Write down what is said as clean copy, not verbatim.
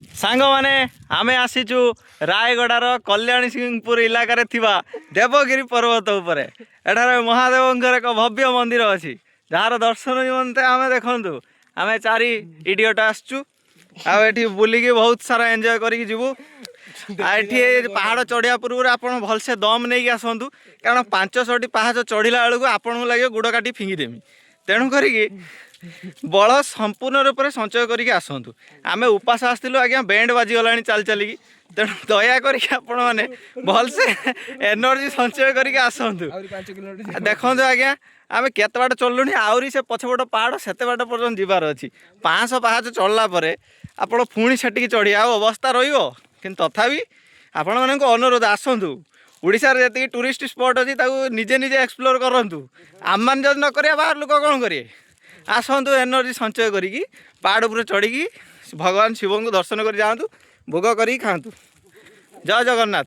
सांग माने आमे आसीचु रायगड़ार कल्याणी सिंहपुर इलाकार थिबा देवगिरी पर्वत उपरे एठार महादेवंकर एक भव्य मंदिर अछि जार दर्शन निमंते आमे देखंतु आमे चारि इडियट आसचु आ एठी बुलिकी बहुत सारा एंजॉय करिक जिवु एठी पहाड़ चढ़िया पूर्व आपन भलसे दम नहीं आसतु कारण 500 पहाड़ चढ़िला बेलू आपन लगे गुड़ काटी फिंगी देमी तेणु करिकी बल संपूर्ण रूप से संचय करके आसतु आम उपास आसलु आज्ञा बैंड बाजीगला चल चलिकी तेणु दयाकोरी आपण मैंने भलसे एनर्जी संचय करके आसतु देखो आज्ञा आम केत बाट चलुनी आहरी से पछपट पहाड़ सेते बाट पर्यटन जीवार अच्छी 500 पाहाच चढ़ला आपण पुणी सेटिकी चढ़ी आ अवस्था रही तथापि आपण मानक अनुरोध आसतु ओडिशार जी टूरिस्ट स्पॉट अच्छी निजे निजे एक्सप्लोर करूँ आम मैंने जब न करिया बाहर लोक कौन करेंगे आसतु एनर्जी संचय करी पहाड़ उपर चढ़ी भगवान शिव को दर्शन कर जातु भोग कर खातु जय जगन्नाथ।